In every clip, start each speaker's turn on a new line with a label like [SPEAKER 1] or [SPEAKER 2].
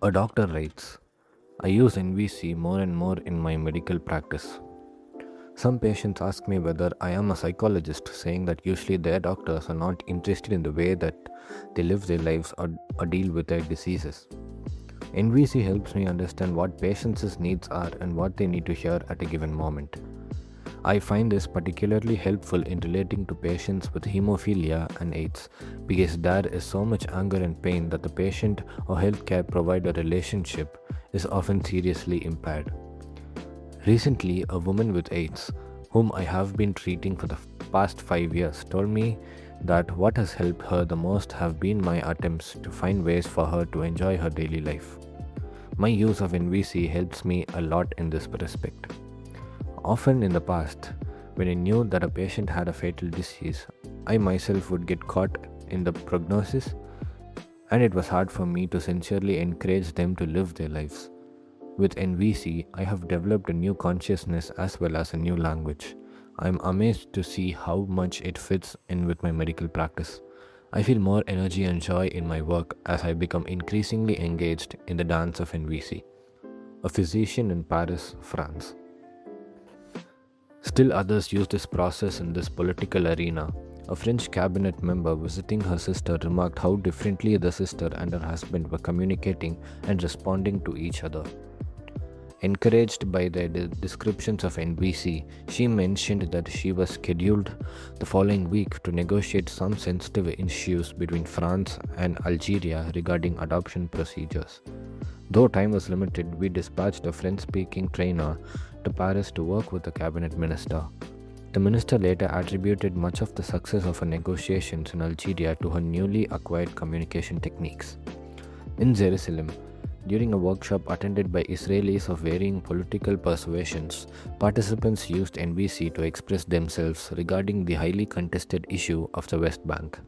[SPEAKER 1] A doctor writes, I use NVC more and more in my medical practice. Some patients ask me whether I am a psychologist, saying that usually their doctors are not interested in the way that they live their lives or deal with their diseases. NVC helps me understand what patients' needs are and what they need to hear at a given moment. I find this particularly helpful in relating to patients with hemophilia and AIDS because there is so much anger and pain that the patient or healthcare provider relationship is often seriously impaired. Recently, a woman with AIDS, whom I have been treating for the past 5 years, told me that what has helped her the most have been my attempts to find ways for her to enjoy her daily life. My use of NVC helps me a lot in this respect. Often in the past, when I knew that a patient had a fatal disease, I myself would get caught in the prognosis, and it was hard for me to sincerely encourage them to live their lives. With NVC, I have developed a new consciousness as well as a new language. I am amazed to see how much it fits in with my medical practice. I feel more energy and joy in my work as I become increasingly engaged in the dance of NVC. A physician in Paris, France. Still others use this process in this political arena. A French cabinet member visiting her sister remarked how differently the sister and her husband were communicating and responding to each other. Encouraged by their descriptions of NBC, she mentioned that she was scheduled the following week to negotiate some sensitive issues between France and Algeria regarding adoption procedures. Though time was limited, we dispatched a French speaking trainer to Paris to work with the cabinet minister. The minister later attributed much of the success of her negotiations in Algeria to her newly acquired communication techniques. In Jerusalem, during a workshop attended by Israelis of varying political persuasions, participants used NBC to express themselves regarding the highly contested issue of the West Bank.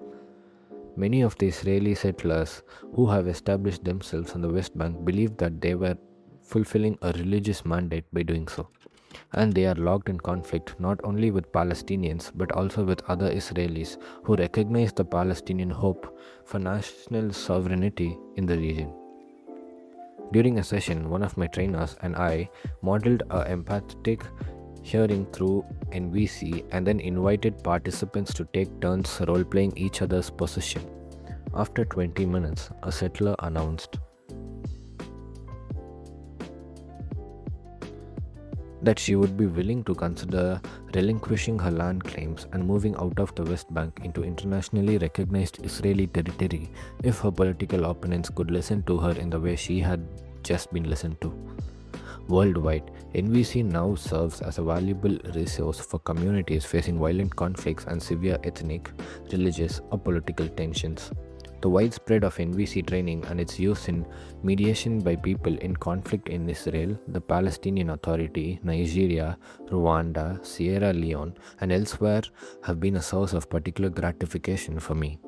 [SPEAKER 1] Many of the Israeli settlers who have established themselves on the West Bank believe that they were fulfilling a religious mandate by doing so, and they are locked in conflict not only with Palestinians but also with other Israelis who recognize the Palestinian hope for national sovereignty in the region. During a session, one of my trainers and I modeled a empathetic hearing through NVC and then invited participants to take turns role playing each other's position. After 20 minutes, a settler announced that she would be willing to consider relinquishing her land claims and moving out of the West Bank into internationally recognized Israeli territory if her political opponents could listen to her in the way she had just been listened to. Worldwide, NVC now serves as a valuable resource for communities facing violent conflicts and severe ethnic, religious, or political tensions. The widespread of NVC training and its use in mediation by people in conflict in Israel, the Palestinian Authority, Nigeria, Rwanda, Sierra Leone, and elsewhere have been a source of particular gratification for me.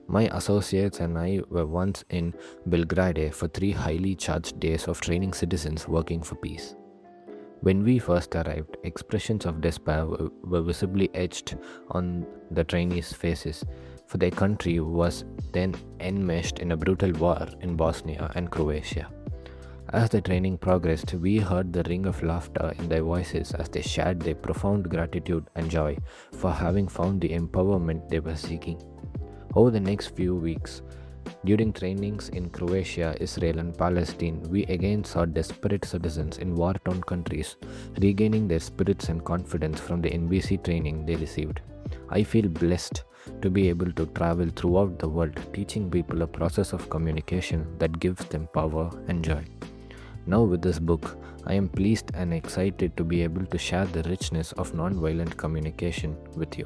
[SPEAKER 1] My associates and I were once in Belgrade for 3 highly charged days of training citizens working for peace. When we first arrived, expressions of despair were visibly etched on the trainees' faces, for their country was then enmeshed in a brutal war in Bosnia and Croatia. As the training progressed, we heard the ring of laughter in their voices as they shared their profound gratitude and joy for having found the empowerment they were seeking. Over the next few weeks, during trainings in Croatia, Israel, and Palestine, we again saw desperate citizens in war-torn countries regaining their spirits and confidence from the NBC training they received. I feel blessed to be able to travel throughout the world teaching people a process of communication that gives them power and joy. Now, with this book, I am pleased and excited to be able to share the richness of non-violent communication with you.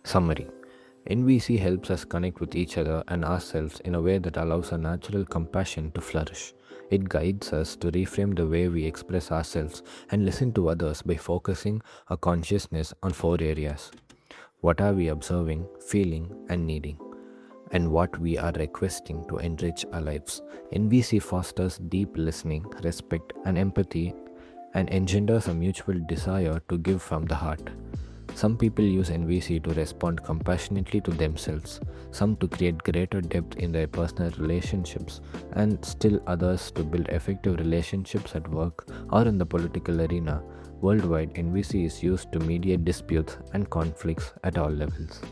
[SPEAKER 1] Summary: NVC helps us connect with each other and ourselves in a way that allows a natural compassion to flourish. It guides us to reframe the way we express ourselves and listen to others by focusing our consciousness on 4 areas. What are we observing, feeling, and needing? And what we are requesting to enrich our lives. NVC fosters deep listening, respect, and empathy and engenders a mutual desire to give from the heart. Some people use NVC to respond compassionately to themselves, some to create greater depth in their personal relationships, and still others to build effective relationships at work or in the political arena. Worldwide, NVC is used to mediate disputes and conflicts at all levels.